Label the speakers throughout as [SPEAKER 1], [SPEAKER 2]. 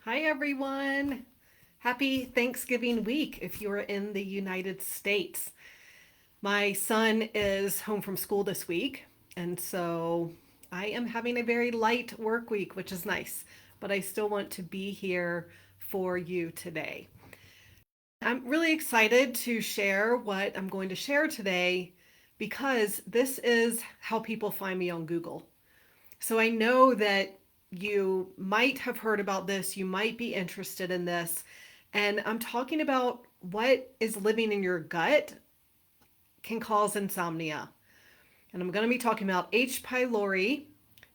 [SPEAKER 1] Hi, everyone. Happy Thanksgiving week if you're in the United States. My son is home from school this week, and so I am having a very light work week, which is nice, but I still want to be here for you today. I'm really excited to share what I'm going to share today because this is how people find me on Google. So I know that you might have heard about this, you might be interested in this, and I'm talking about what is living in your gut can cause insomnia. And I'm going to be talking about H. pylori,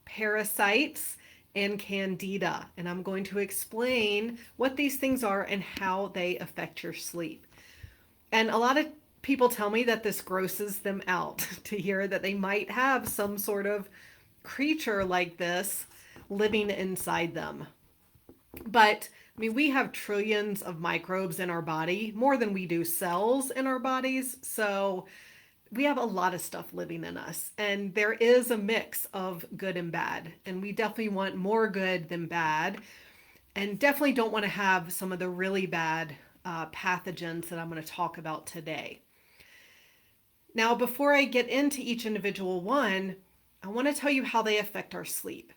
[SPEAKER 1] parasites, and candida. And I'm going to explain what these things are and how they affect your sleep. And a lot of people tell me that this grosses them out to hear that they might have some sort of creature like this living inside them. But I mean, we have trillions of microbes in our body, more than we do cells in our bodies. So we have a lot of stuff living in us. And there is a mix of good and bad. And we definitely want more good than bad. And definitely don't want to have some of the really bad pathogens that I'm going to talk about today. Now, before I get into each individual one, I want to tell you how they affect our sleep.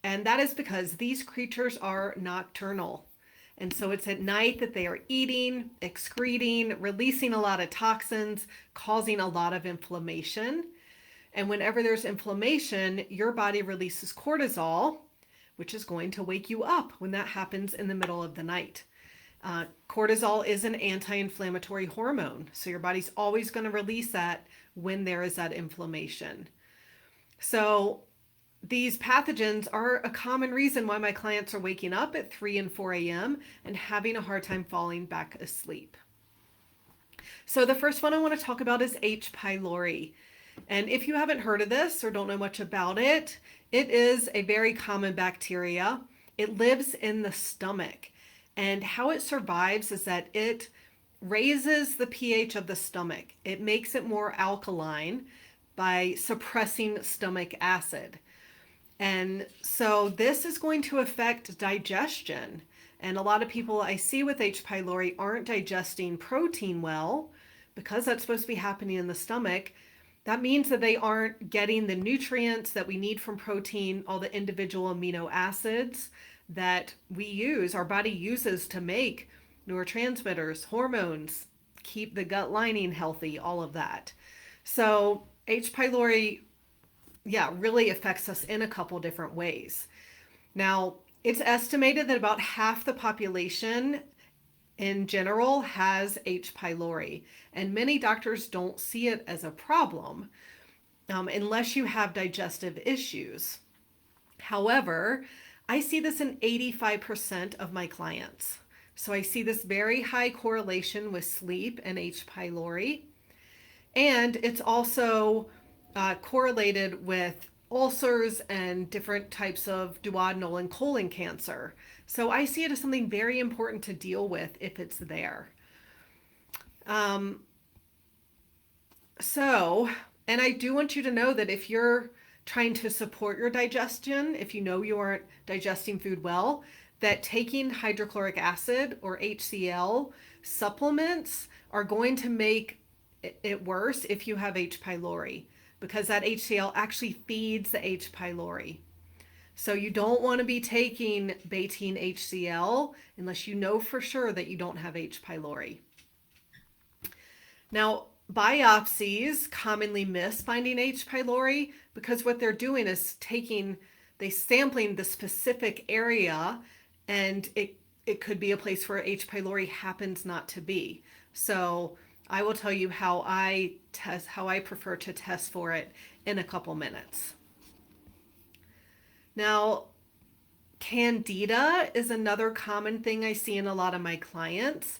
[SPEAKER 1] And that is because these creatures are nocturnal. And so it's at night that they are eating, excreting, releasing a lot of toxins, causing a lot of inflammation. And whenever there's inflammation, your body releases cortisol, which is going to wake you up when that happens in the middle of the night. Cortisol is an anti-inflammatory hormone, so your body's always going to release that when there is that inflammation. So these pathogens are a common reason why my clients are waking up at 3 and 4 a.m. and having a hard time falling back asleep. So the first one I want to talk about is H. pylori. And if you haven't heard of this or don't know much about it, it is a very common bacteria. It lives in the stomach. And how it survives is that it raises the pH of the stomach. It makes it more alkaline by suppressing stomach acid. And so this is going to affect digestion. And a lot of people I see with H. pylori aren't digesting protein well because that's supposed to be happening in the stomach. That means that they aren't getting the nutrients that we need from protein, all the individual amino acids that we use, our body uses to make neurotransmitters, hormones, keep the gut lining healthy, all of that. So H. pylori, really affects us in a couple different ways. Now, it's estimated that about half the population in general has H. pylori, and many doctors don't see it as a problem unless you have digestive issues. However, I see this in 85% of my clients. So I see this very high correlation with sleep and H. pylori. And it's also correlated with ulcers and different types of duodenal and colon cancer. So I see it as something very important to deal with if it's there. Um, so, and I do want you to know that if you're trying to support your digestion, if you know you aren't digesting food well, that taking hydrochloric acid or HCl supplements are going to make it worse if you have H. pylori because that HCl actually feeds the H. pylori. So you don't want to be taking betaine HCl unless you know for sure that you don't have H. pylori. Now, biopsies commonly miss finding H. pylori because what they're doing is they sampling the specific area, and it could be a place where H. pylori happens not to be. So I will tell you how I prefer to test for it in a couple minutes. Now, candida is another common thing I see in a lot of my clients.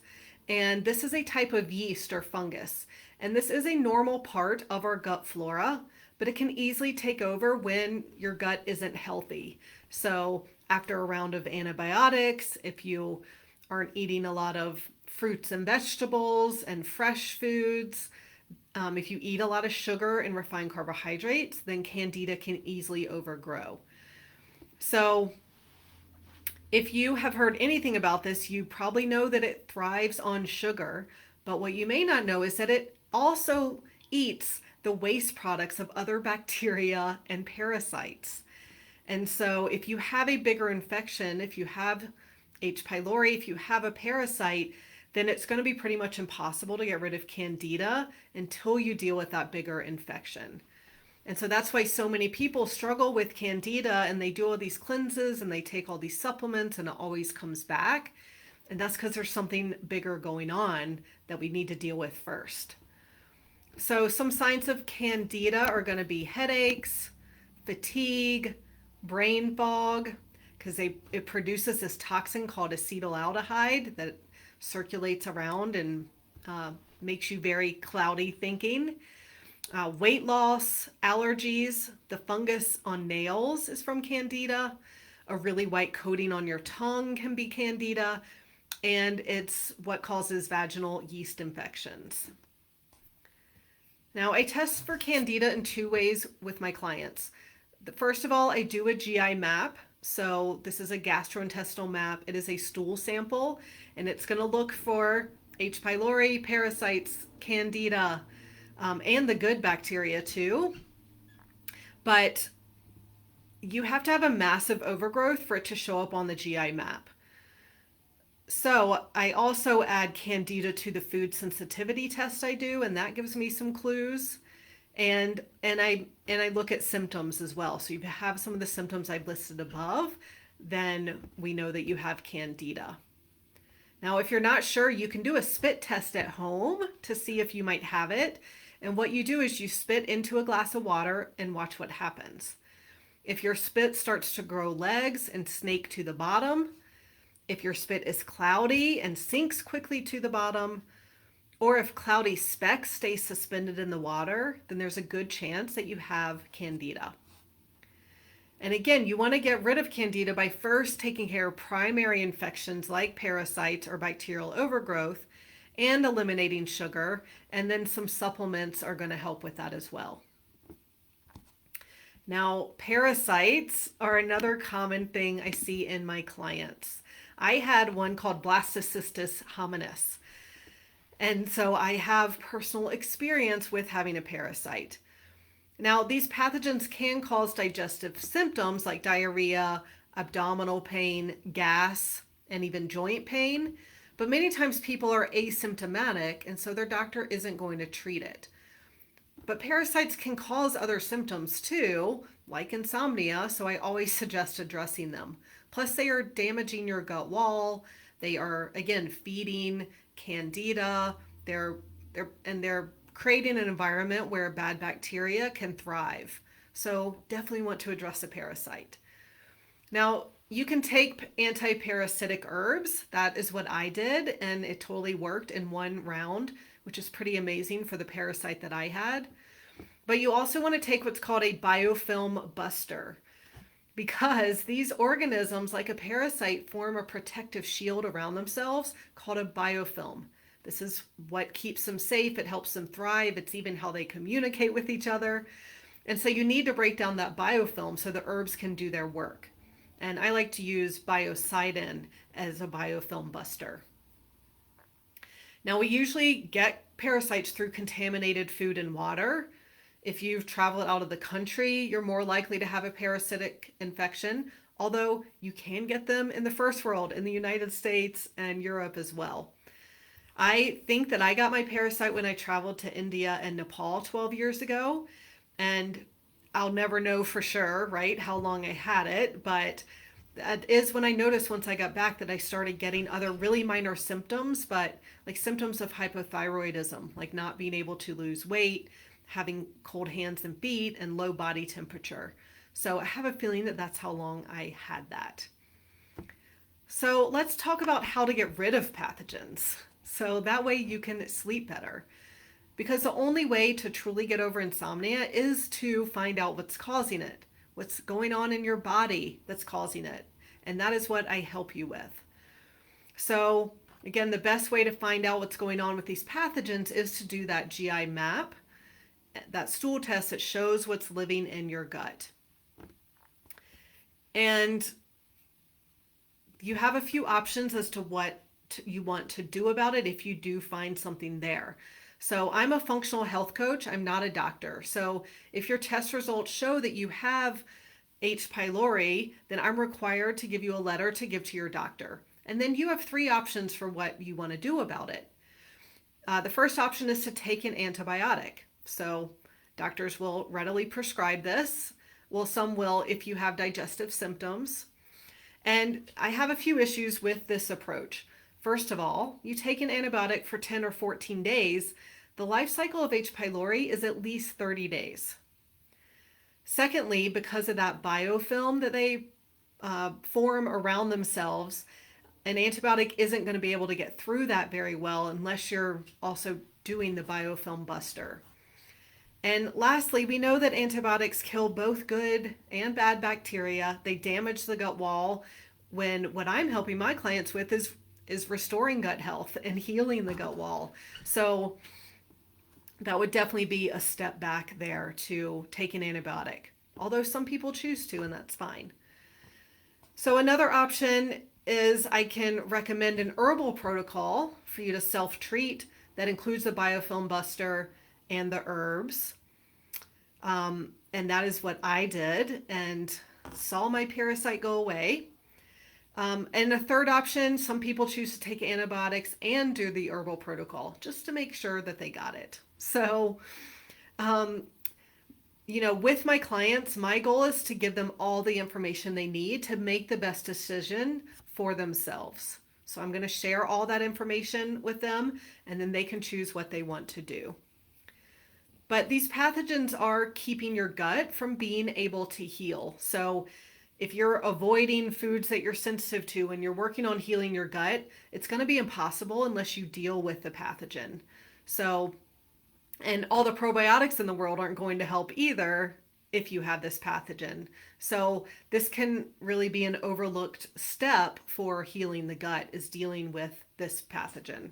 [SPEAKER 1] And this is a type of yeast or fungus. And this is a normal part of our gut flora, but it can easily take over when your gut isn't healthy. So after a round of antibiotics, if you aren't eating a lot of fruits and vegetables and fresh foods, if you eat a lot of sugar and refined carbohydrates, then candida can easily overgrow. So If you have heard anything about this, you probably know that it thrives on sugar, but what you may not know is that it also eats the waste products of other bacteria and parasites. And so if you have a bigger infection, if you have H. pylori, if you have a parasite, then it's going to be pretty much impossible to get rid of candida until you deal with that bigger infection. And so that's why so many people struggle with candida, and they do all these cleanses and they take all these supplements and it always comes back. And that's because there's something bigger going on that we need to deal with first. So some signs of candida are going to be headaches, fatigue, brain fog, because it produces this toxin called acetaldehyde that circulates around and makes you very cloudy thinking. Weight loss, allergies, the fungus on nails is from candida. A really white coating on your tongue can be candida, and it's what causes vaginal yeast infections. Now, I test for candida in two ways with my clients. First of all, I do a GI map. So this is a gastrointestinal map. It is a stool sample, and it's going to look for H. pylori, parasites, candida, and the good bacteria too. But you have to have a massive overgrowth for it to show up on the GI map. So I also add candida to the food sensitivity test I do, and that gives me some clues. And I look at symptoms as well. So you have some of the symptoms I've listed above, then we know that you have candida. Now, if you're not sure, you can do a spit test at home to see if you might have it. And what you do is you spit into a glass of water and watch what happens. If your spit starts to grow legs and snake to the bottom, if your spit is cloudy and sinks quickly to the bottom, or if cloudy specks stay suspended in the water, then there's a good chance that you have candida. And again, you want to get rid of candida by first taking care of primary infections like parasites or bacterial overgrowth and eliminating sugar, and then some supplements are going to help with that as well. Now, parasites are another common thing I see in my clients. I had one called blastocystis hominis. And so I have personal experience with having a parasite. Now, these pathogens can cause digestive symptoms like diarrhea, abdominal pain, gas, and even joint pain. But many times people are asymptomatic, and so their doctor isn't going to treat it. But parasites can cause other symptoms too, like insomnia, so I always suggest addressing them. Plus, they are damaging your gut wall. They are, again, feeding candida. They're creating an environment where bad bacteria can thrive. So definitely want to address a parasite. Now, you can take anti-parasitic herbs. That is what I did, and it totally worked in one round, which is pretty amazing for the parasite that I had. But you also want to take what's called a biofilm buster, because these organisms, like a parasite, form a protective shield around themselves called a biofilm. This is what keeps them safe. It helps them thrive. It's even how they communicate with each other. And so you need to break down that biofilm so the herbs can do their work. And I like to use biocidin as a biofilm buster. Now, we usually get parasites through contaminated food and water. If you've traveled out of the country, you're more likely to have a parasitic infection, although you can get them in the first world, in the United States and Europe as well. I think that I got my parasite when I traveled to India and Nepal 12 years ago, and I'll never know for sure, right, how long I had it, but that is when I noticed once I got back that I started getting other really minor symptoms, but like symptoms of hypothyroidism, like not being able to lose weight, having cold hands and feet, and low body temperature. So I have a feeling that that's how long I had that. So let's talk about how to get rid of pathogens. So that way you can sleep better. Because the only way to truly get over insomnia is to find out what's causing it, what's going on in your body that's causing it. And that is what I help you with. So again, the best way to find out what's going on with these pathogens is to do that GI map, that stool test that shows what's living in your gut. And you have a few options as to what you want to do about it if you do find something there. So I'm a functional health coach. I'm not a doctor. So if your test results show that you have H. pylori, then I'm required to give you a letter to give to your doctor. And then you have three options for what you want to do about it. The first option is to take an antibiotic. So doctors will readily prescribe this. Well, some will if you have digestive symptoms. And I have a few issues with this approach. First of all, you take an antibiotic for 10 or 14 days. The life cycle of H. pylori is at least 30 days. Secondly, because of that biofilm that they form around themselves, an antibiotic isn't going to be able to get through that very well unless you're also doing the biofilm buster. And lastly, we know that antibiotics kill both good and bad bacteria. They damage the gut wall, when what I'm helping my clients with is restoring gut health and healing the gut wall. So that would definitely be a step back there to take an antibiotic, although some people choose to, and that's fine. So another option is I can recommend an herbal protocol for you to self-treat that includes the biofilm buster and the herbs. And that is what I did and saw my parasite go away. And a third option, some people choose to take antibiotics and do the herbal protocol just to make sure that they got it. So, with my clients, my goal is to give them all the information they need to make the best decision for themselves. So I'm going to share all that information with them, and then they can choose what they want to do. But these pathogens are keeping your gut from being able to heal. So if you're avoiding foods that you're sensitive to and you're working on healing your gut, it's going to be impossible unless you deal with the pathogen. So, and all the probiotics in the world aren't going to help either if you have this pathogen. So this can really be an overlooked step for healing the gut, is dealing with this pathogen.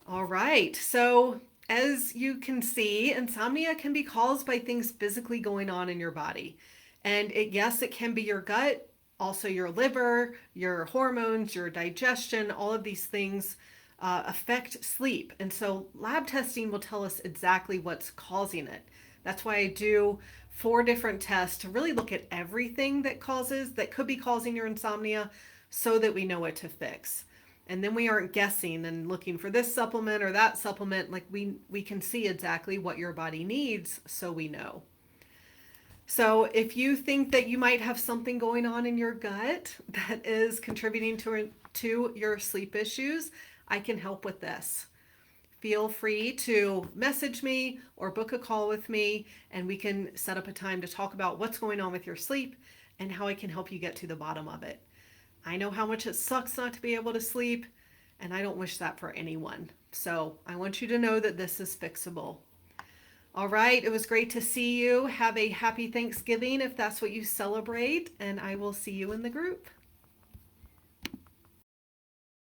[SPEAKER 1] All right, so as you can see, insomnia can be caused by things physically going on in your body. And yes, it can be your gut, also your liver, your hormones, your digestion, all of these things affect sleep. And so lab testing will tell us exactly what's causing it. That's why I do 4 different tests to really look at everything that could be causing your insomnia so that we know what to fix. And then we aren't guessing and looking for this supplement or that supplement. Like we can see exactly what your body needs, so we know. So if you think that you might have something going on in your gut that is contributing to your sleep issues, I can help with this. Feel free to message me or book a call with me, and we can set up a time to talk about what's going on with your sleep and how I can help you get to the bottom of it. I know how much it sucks not to be able to sleep, and I don't wish that for anyone. So I want you to know that this is fixable. All right, it was great to see you. Have a happy Thanksgiving if that's what you celebrate, and I will see you in the group.